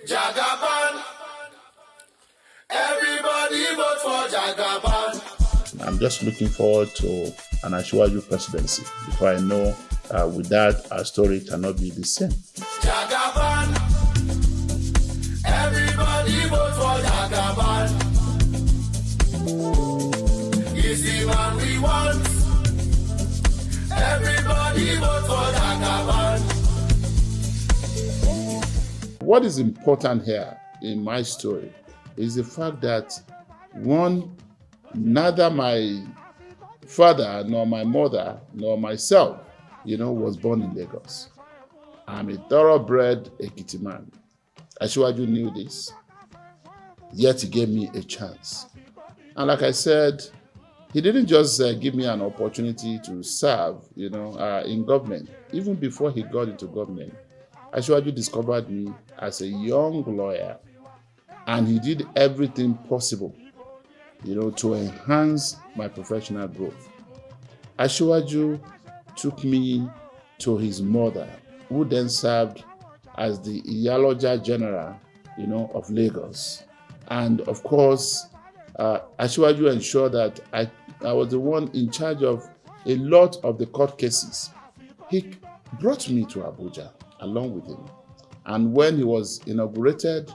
Jagaban. Everybody vote for Jagaban. I'm just looking forward to an Asiwaju presidency because I know with that our story cannot be the same. Jagaban. Everybody vote for Jagaban. He's the one we want. Everybody vote for Jagaban. What is important here in my story is the fact that one, neither my father nor my mother nor myself, was born in Lagos. I'm a thoroughbred Ekiti man. Asiwaju knew this, yet he gave me a chance. And like I said, he didn't just give me an opportunity to serve, in government. Even before he got into government, Asiwaju discovered me as a young lawyer, and he did everything possible, to enhance my professional growth. Asiwaju took me to his mother, who then served as the Iyaloja General, of Lagos. And of course, Asiwaju ensured that I was the one in charge of a lot of the court cases. He brought me to Abuja along with him. And when he was inaugurated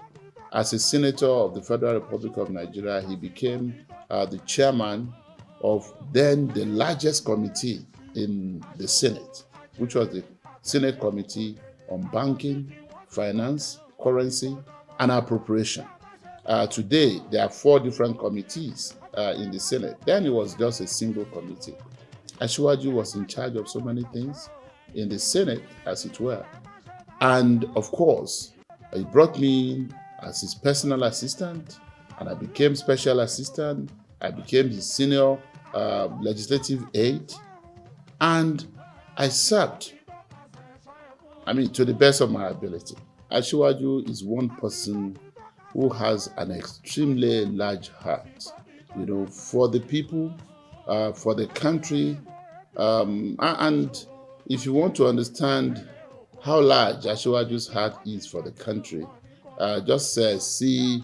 as a senator of the Federal Republic of Nigeria, he became the chairman of then the largest committee in the Senate, which was the Senate Committee on Banking, Finance, Currency, and Appropriation. Today, there are 4 different committees in the Senate. Then it was just a single committee. Asiwaju was in charge of so many things in the Senate, as it were. And of course, he brought me in as his personal assistant, and I became special assistant. I became his senior legislative aide, and I served, to the best of my ability. Asiwaju is one person who has an extremely large heart, for the people, for the country. And if you want to understand how large Asiwaju's heart is for the country, just see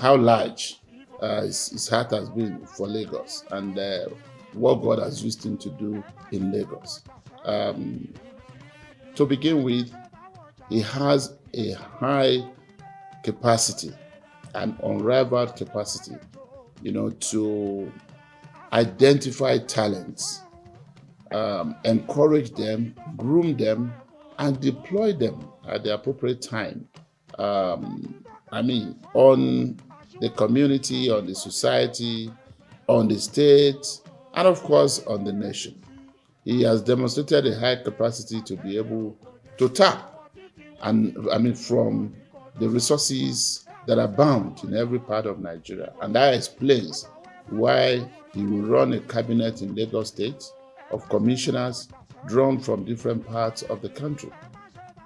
how large his heart has been for Lagos and what God has used him to do in Lagos. To begin with, he has a high capacity, an unrivaled capacity, to identify talents, encourage them, groom them, and deploy them at the appropriate time. On the community, on the society, on the state, and of course on the nation. He has demonstrated a high capacity to be able to tap, from the resources that are bound in every part of Nigeria. And that explains why he will run a cabinet in Lagos State of commissioners drawn from different parts of the country.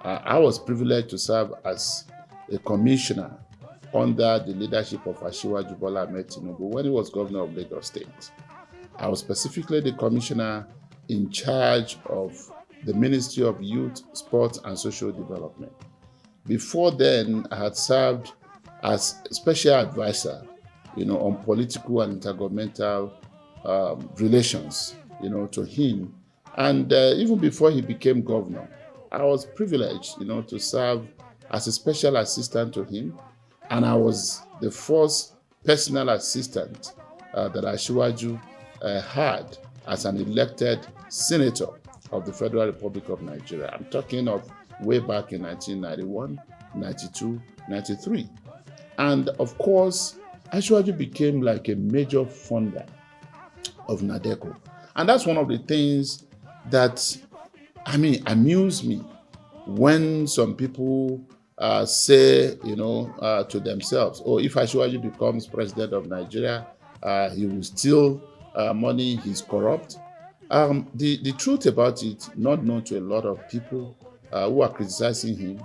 I was privileged to serve as a commissioner under the leadership of Asiwaju Bola Tinubu when he was governor of Lagos State. I was specifically the commissioner in charge of the Ministry of Youth, Sports and Social Development. Before then, I had served as special advisor, on political and intergovernmental relations, to him. And even before he became governor, I was privileged, to serve as a special assistant to him. And I was the first personal assistant that Asiwaju had as an elected senator of the Federal Republic of Nigeria. I'm talking of way back in 1991, 92, 93. And of course, Asiwaju became like a major funder of NADECO. And that's one of the things that, amuse me when some people say, to themselves, if Asiwaju becomes president of Nigeria, he will steal money, he's corrupt. The truth about it, not known to a lot of people who are criticizing him,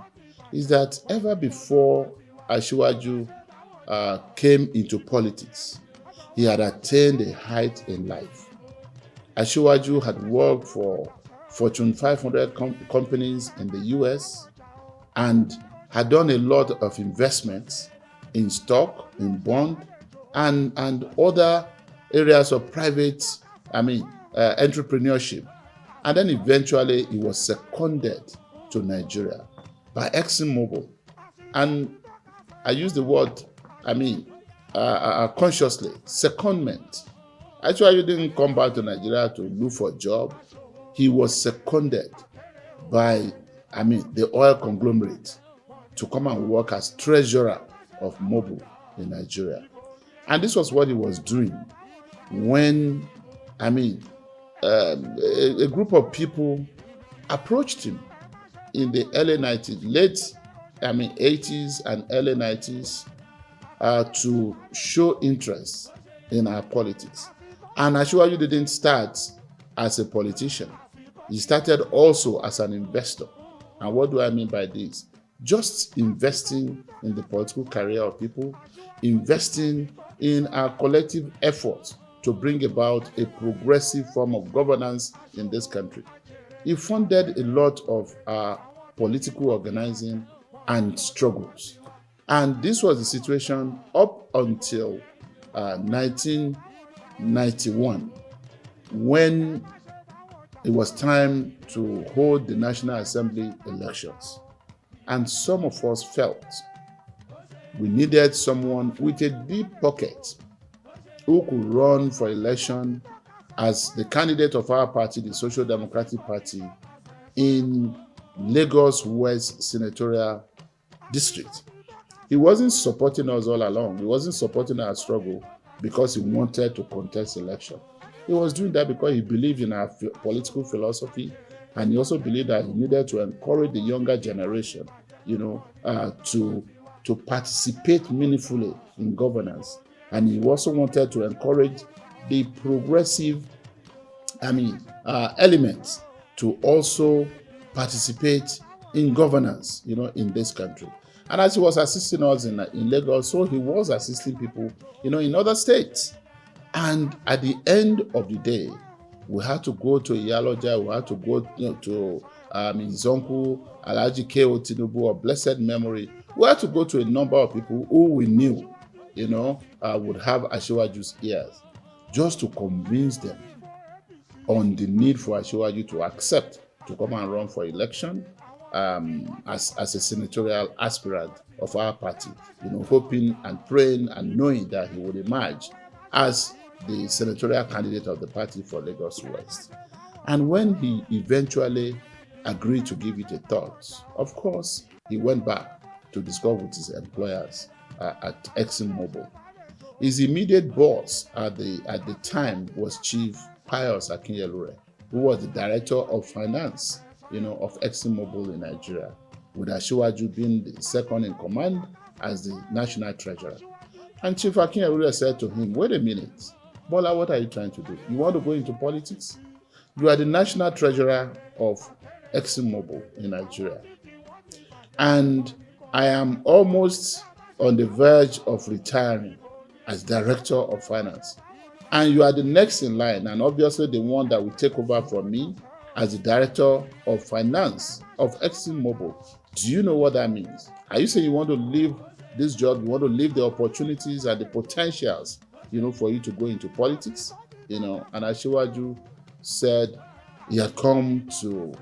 is that ever before Asiwaju came into politics, he had attained a height in life. Asiwaju had worked for Fortune 500 companies in the US, and had done a lot of investments in stock, in bond, and other areas of private, entrepreneurship. And then eventually he was seconded to Nigeria by ExxonMobil. And I use the word, consciously, secondment. Actually, he didn't come back to Nigeria to look for a job. He was seconded by, the oil conglomerate to come and work as treasurer of Mobil in Nigeria. And this was what he was doing when, a group of people approached him in the early 90s, 80s and early 90s, to show interest in our politics. And Asiwaju didn't start as a politician. He started also as an investor. And what do I mean by this? Just investing in the political career of people, investing in our collective efforts to bring about a progressive form of governance in this country. He funded a lot of our political organizing and struggles. And this was the situation up until 1991, when it was time to hold the National Assembly elections. And some of us felt we needed someone with a deep pocket who could run for election as the candidate of our party, the Social Democratic Party, in Lagos West Senatorial District. He wasn't supporting us all along. He wasn't supporting our struggle because he wanted to contest election. He was doing that because he believed in our political philosophy, and he also believed that he needed to encourage the younger generation, to participate meaningfully in governance. And he also wanted to encourage the progressive, elements to also participate in governance, in this country. And as he was assisting us in Lagos, so he was assisting people, in other states. And at the end of the day, we had to go to Iyaloja, we had to go to his uncle, Alhaji K.O. Tinubu of blessed memory. We had to go to a number of people who we knew, would have Asiwaju's ears, just to convince them on the need for Asiwaju to accept to come and run for election as a senatorial aspirant of our party, hoping and praying and knowing that he would emerge as the senatorial candidate of the party for Lagos West. And when he eventually agreed to give it a thought, of course, he went back to discuss with his employers at ExxonMobil. His immediate boss at the time was Chief Pius Akinyelure, who was the director of finance, of ExxonMobil in Nigeria, with Asiwaju being the second in command as the national treasurer. And Chief Akinyelure said to him, "Wait a minute, Bola, what are you trying to do? You want to go into politics? You are the national treasurer of ExxonMobil in Nigeria. And I am almost on the verge of retiring as director of finance. And you are the next in line, and obviously the one that will take over from me as the director of finance of ExxonMobil. Do you know what that means? Are you saying you want to leave this job, you want to leave the opportunities and the potentials, for you to go into politics?" And Asiwaju said he had come to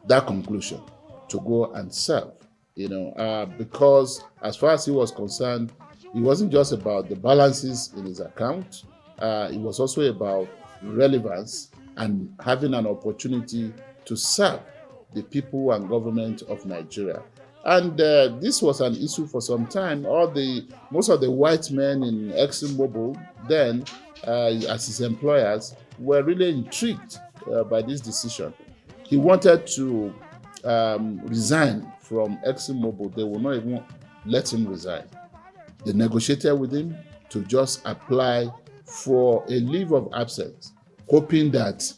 that conclusion to go and serve, because as far as he was concerned, it wasn't just about the balances in his account. It was also about relevance and having an opportunity to serve the people and government of Nigeria. And this was an issue for some time. Most of the white men in ExxonMobil then, as his employers, were really intrigued by this decision. He wanted to resign from ExxonMobil. They would not even let him resign. They negotiated with him to just apply for a leave of absence, hoping that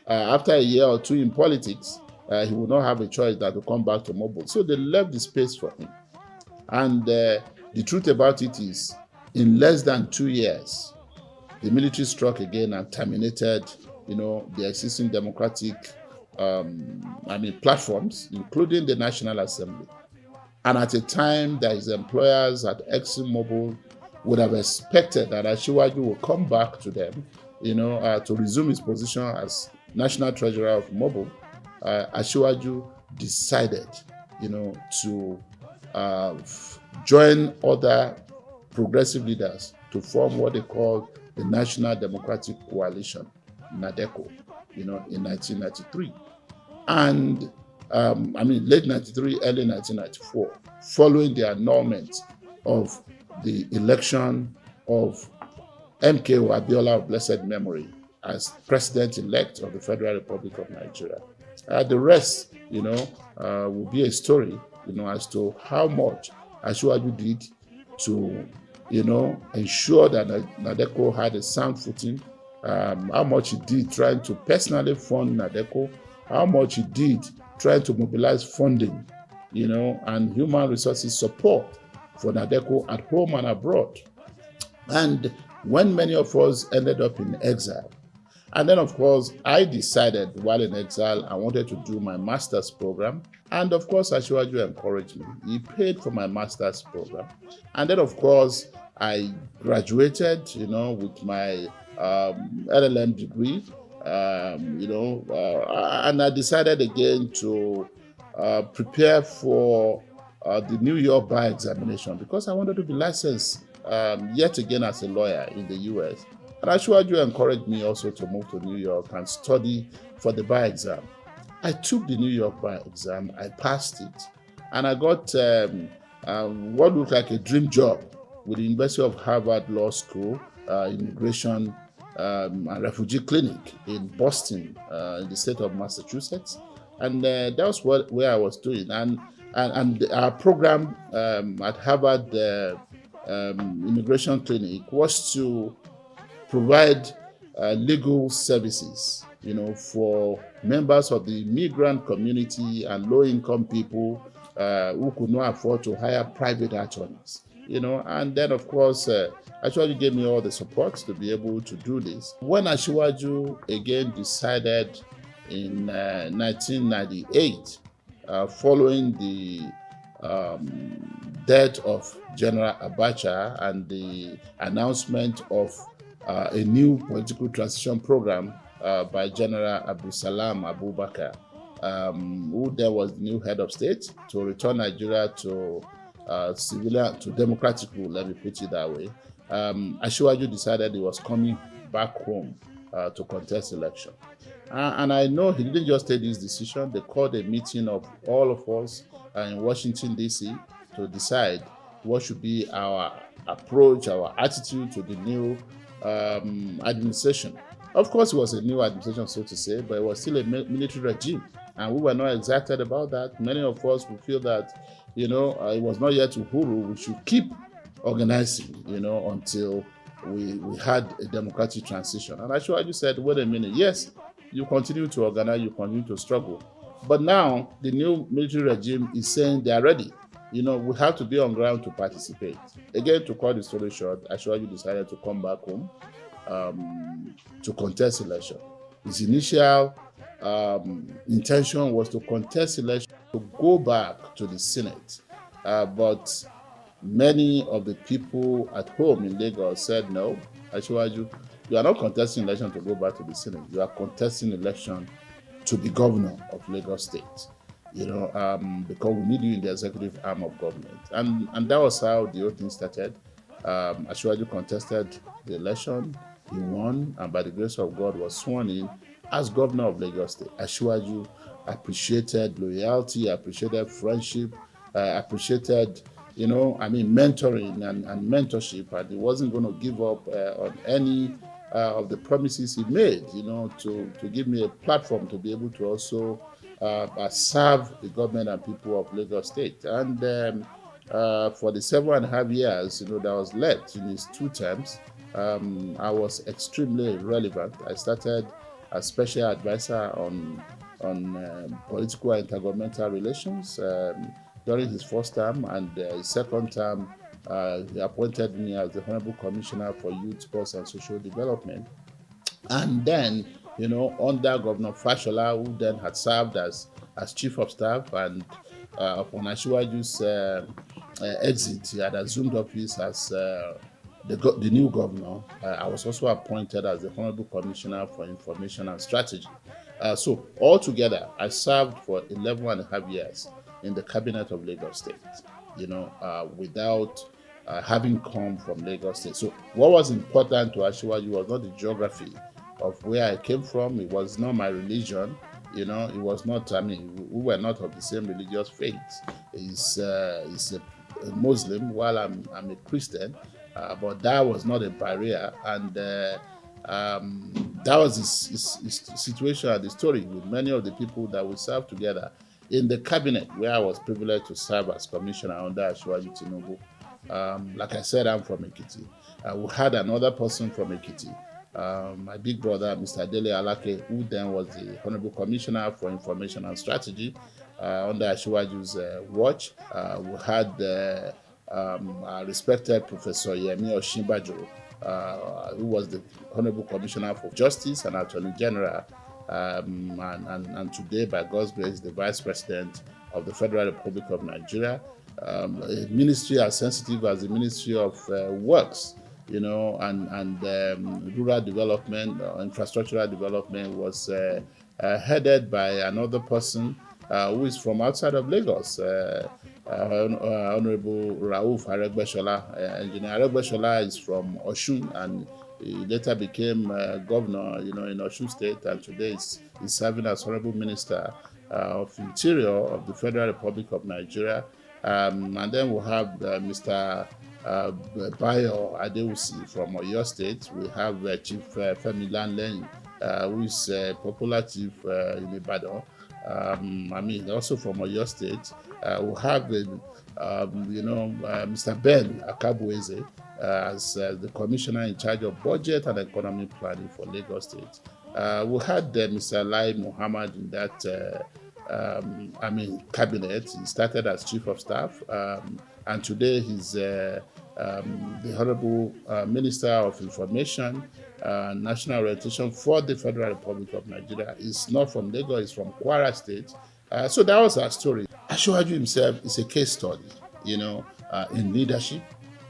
after a year or two in politics, he would not have a choice than to come back to Mobil. So they left the space for him. And the truth about it is, in less than 2 years, the military struck again and terminated, the existing democratic platforms, including the National Assembly. And at a time that his employers at ExxonMobil would have expected that Asiwaju will come back to them, to resume his position as National Treasurer of Mobil, Asiwaju decided, to join other progressive leaders to form what they call the National Democratic Coalition, NADECO, in 1993. And late 93, early 1994, following the annulment of the election of MKO Abiola of blessed memory as president-elect of the Federal Republic of Nigeria. The rest, will be a story, as to how much Asiwaju did to, ensure that NADECO had a sound footing, how much he did trying to personally fund NADECO, how much he did trying to mobilize funding, and human resources support for NADECO at home and abroad. And when many of us ended up in exile, and then of course I decided while in exile I wanted to do my master's program, and of course Asiwaju encouraged me. He paid for my master's program, and then of course I graduated, with my LLM degree, and I decided again to prepare for the New York bar examination because I wanted to be licensed yet again as a lawyer in the US. And Asiwaju encouraged me also to move to New York and study for the bar exam. I took the New York bar exam, I passed it, and I got what looked like a dream job with the University of Harvard Law School, Immigration and Refugee Clinic in Boston, in the state of Massachusetts. And that was where I was doing. And our program at Harvard Immigration Clinic was to provide legal services, for members of the migrant community and low-income people who could not afford to hire private attorneys. And then of course, Asiwaju gave me all the support to be able to do this. When Asiwaju again decided in 1998, following the death of General Abacha and the announcement of a new political transition program by General Abdulsalam Abubakar, who then was the new head of state to return Nigeria to civilian to democratic rule, let me put it that way. Asiwaju decided he was coming back home to contest election. And I know he didn't just take this decision. They called a meeting of all of us in Washington, D.C. to decide what should be our approach, our attitude to the new administration. Of course, it was a new administration, so to say, but it was still a military regime. And we were not excited about that. Many of us would feel that, it was not yet Uhuru. We should keep organizing, until we had a democratic transition. And Asiwaju said, wait a minute, yes, you continue to organize, you continue to struggle. But now the new military regime is saying they are ready. We have to be on ground to participate. Again, to cut the story short, Asiwaju decided to come back home to contest election. His initial intention was to contest election to go back to the Senate. But many of the people at home in Lagos said, no, Asiwaju, you are not contesting election to go back to the Senate. You are contesting election to be governor of Lagos State, because we need you in the executive arm of government. And that was how the whole thing started. Asiwaju contested the election, he won, and by the grace of God was sworn in as governor of Lagos State. Asiwaju appreciated loyalty, appreciated friendship, appreciated, mentoring and mentorship, and he wasn't going to give up on any of the promises he made, to give me a platform to be able to also serve the government and people of Lagos State. And for the 7.5 years, that was left in his 2 terms, I was extremely relevant. I started as special advisor on political and intergovernmental relations during his first term, and his second term, he appointed me as the Honorable Commissioner for Youth, Sports and Social Development. And then, under Governor Fashola, who then had served as Chief of Staff, and upon Asiwaju's exit. He had assumed office as the new governor. I was also appointed as the Honorable Commissioner for Information and Strategy. So altogether, I served for 11 and a half years in the cabinet of Lagos State, without having come from Lagos State. So what was important to Asiwaju was not the geography of where I came from. It was not my religion. It was not, we were not of the same religious faith. He's a Muslim while I'm a Christian, but that was not a barrier. And that was his situation and the story with many of the people that we served together in the cabinet, where I was privileged to serve as commissioner under Asiwaju Tinubu. Like I said, I'm from Ekiti. We had another person from Ekiti, my big brother, Mr. Dele Alake, who then was the Honorable Commissioner for Information and Strategy under Asiwaju's watch. We had our respected Professor Yemi Osinbajo, who was the Honorable Commissioner for Justice and Attorney General, and today, by God's grace, the Vice President of the Federal Republic of Nigeria. A ministry as sensitive as the Ministry of Works, and rural development, infrastructural development was headed by another person who is from outside of Lagos, Honorable Rauf Aregbesola. Engineer Aregbesola is from Osun, and he later became governor, in Osun State, and today is serving as Honorable Minister of Interior of the Federal Republic of Nigeria. And then we'll have Mr. Bayo Adewusi from Oyo State. We have Chief Femi Lanleng, who is a popular chief in Ibadan. Also from Oyo State. We have, Mr. Ben Akabueze as the commissioner in charge of budget and economic planning for Lagos State. We had Mr. Lai Muhammad in that cabinet. He started as chief of staff, and today he's the Honorable Minister of Information, National Orientation for the Federal Republic of Nigeria. He's not from Lagos, he's from Kwara State. So that was our story. Asiwaju himself is a case study, in leadership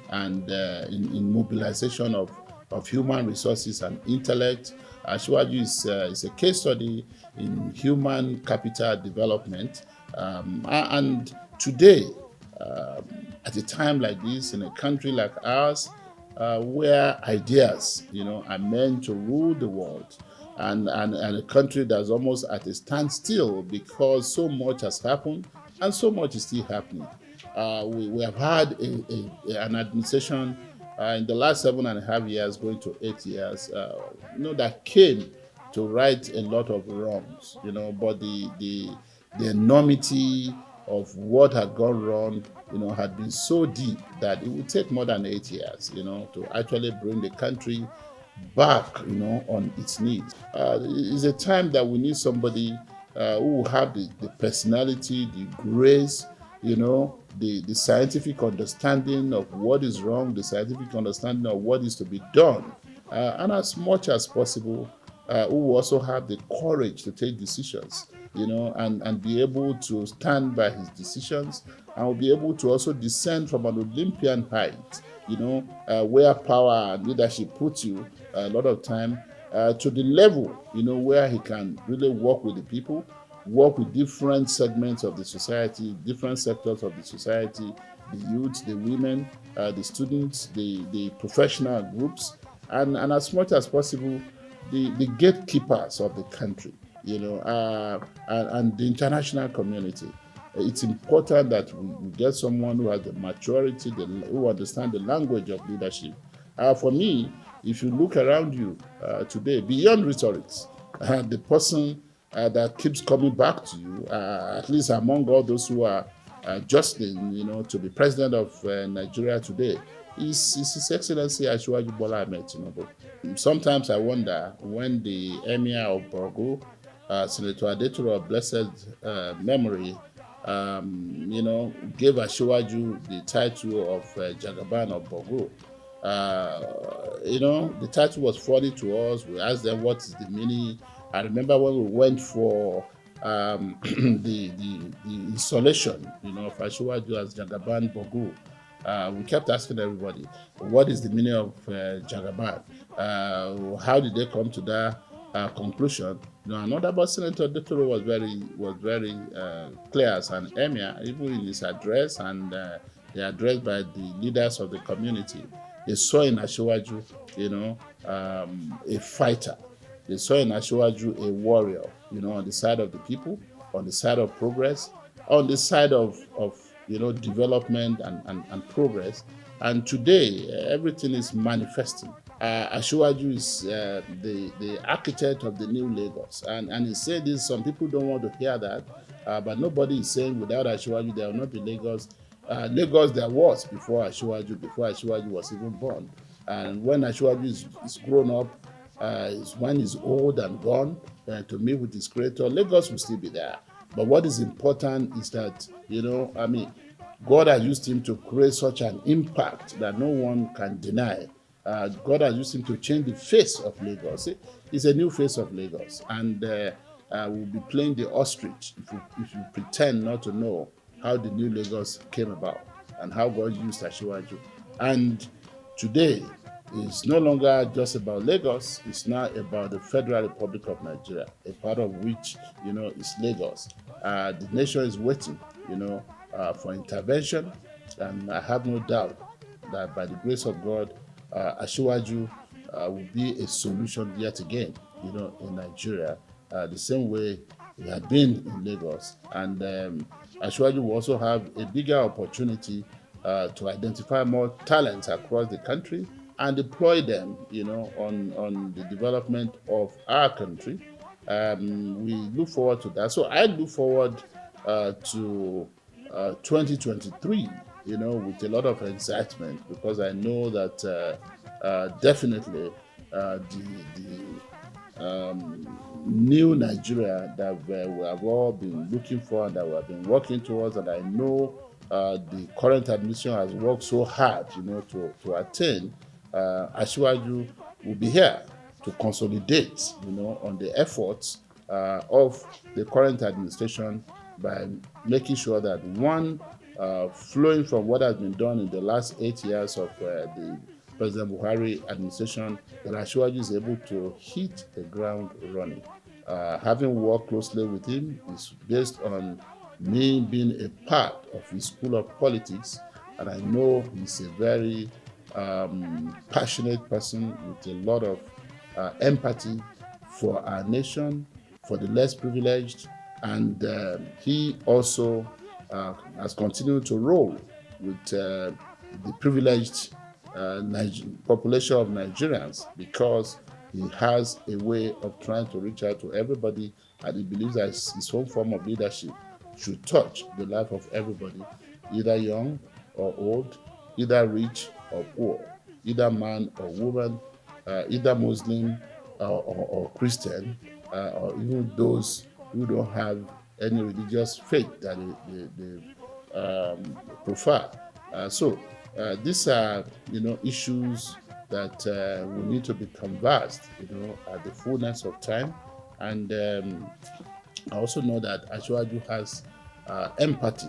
and in mobilization of human resources and intellect. Asiwaju is a case study in human capital development. And today, at a time like this, in a country like ours, where ideas, are meant to rule the world, and a country that's almost at a standstill because so much has happened and so much is still happening. We have had an administration in the last 7.5 years, going to 8 years, that came to right a lot of wrongs, but the enormity of what had gone wrong, had been so deep that it would take more than 8 years, to actually bring the country back, on its knees. It's a time that we need somebody who will have the personality, the grace, the scientific understanding of what is wrong, the scientific understanding of what is to be done, and as much as possible, who will also have the courage to take decisions, and be able to stand by his decisions, and will be able to also descend from an Olympian height, where power and leadership put you a lot of time, to the level, where he can really work with the people, work with different segments of the society, different sectors of the society, the youth, the women, the students, the professional groups, and as much as possible, the gatekeepers of the country, and the international community. It's important that we get someone who has the maturity, who understands the language of leadership. For me, if you look around you today, beyond rhetoric, the person that keeps coming back to you, at least among all those who are jostling, to be president of Nigeria today, is His Excellency Asiwaju Bola Tinubu. Sometimes I wonder when the Emir of Borgo, Senator Adetoro of blessed memory, gave Asiwaju the title of Jagaban of Borgo. The title was funny to us. We asked them what is the meaning. I remember when we went for the installation, of Asiwaju as Jagaban Bogu. We kept asking everybody, what is the meaning of Jagaban? How did they come to that conclusion? Another but Senator Detoro was very clear as an emir, even in his address and the address by the leaders of the community. They saw in Asiwaju, a fighter. They saw in Asiwaju a warrior, on the side of the people, on the side of progress, on the side of development and progress. And today, everything is manifesting. Asiwaju is the architect of the new Lagos. And he said this, some people don't want to hear that, but nobody is saying without Asiwaju, there will not be Lagos. Lagos there was before Asiwaju was even born. And when Asiwaju is grown up, when he's old and gone to meet with his creator, Lagos will still be there. But what is important is that, God has used him to create such an impact that no one can deny. God has used him to change the face of Lagos. It's a new face of Lagos. And we'll be playing the ostrich if you pretend not to know how the new Lagos came about and how God used Asiwaju. And today, it's no longer just about Lagos, it's now about the Federal Republic of Nigeria, a part of which, is Lagos. The nation is waiting, for intervention, and I have no doubt that by the grace of God, Asiwaju will be a solution yet again, in Nigeria, the same way it had been in Lagos. And Asiwaju will also have a bigger opportunity to identify more talents across the country and deploy them, on the development of our country. We look forward to that. So I look forward to 2023, with a lot of excitement, because I know that definitely the new Nigeria that we have all been looking for and that we have been working towards, and I know the current administration has worked so hard, to attain. Asiwaju will be here to consolidate, on the efforts of the current administration by making sure that flowing from what has been done in the last 8 years of the President Buhari administration, that Asiwaju is able to hit the ground running. Having worked closely with him is based on me being a part of his school of politics, and I know he's a very passionate person with a lot of empathy for our nation, for the less privileged, and he also has continued to roll with the privileged population of Nigerians, because he has a way of trying to reach out to everybody, and he believes that his own form of leadership should touch the life of everybody, either young or old, either rich or poor, either man or woman, either Muslim or Christian, or even those who don't have any religious faith that they prefer. So these are, issues that will need to be canvassed, at the fullness of time. And I also know that Asiwaju has empathy,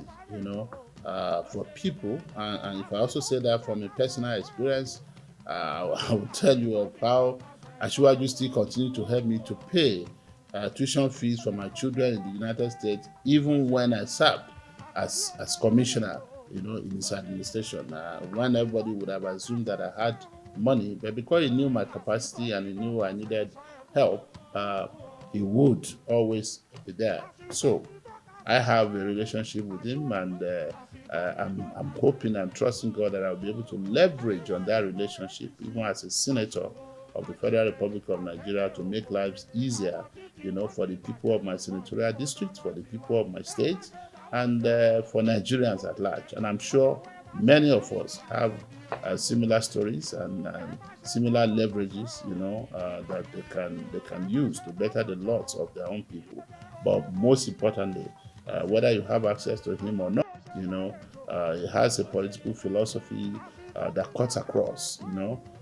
for people. And if I also say that from a personal experience, I will tell you of how Asiwaju still continue to help me to pay tuition fees for my children in the United States, even when I served as commissioner, in his administration. When everybody would have assumed that I had money, but because he knew my capacity and he knew I needed help, he would always be there. So I have a relationship with him, and I'm hoping and trusting God that I'll be able to leverage on that relationship, even as a senator of the Federal Republic of Nigeria, to make lives easier, for the people of my senatorial district, for the people of my state, and for Nigerians at large. And I'm sure many of us have similar stories and similar leverages, that they can use to better the lots of their own people. But most importantly, whether you have access to him or not, he has a political philosophy that cuts across,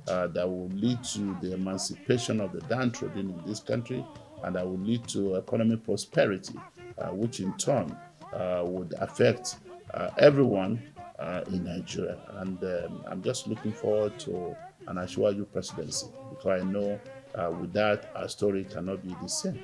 that will lead to the emancipation of the downtrodden in this country, and that will lead to economic prosperity which in turn would affect everyone in Nigeria. And I'm just looking forward to an Asiwaju presidency, because I know with that, our story cannot be the same.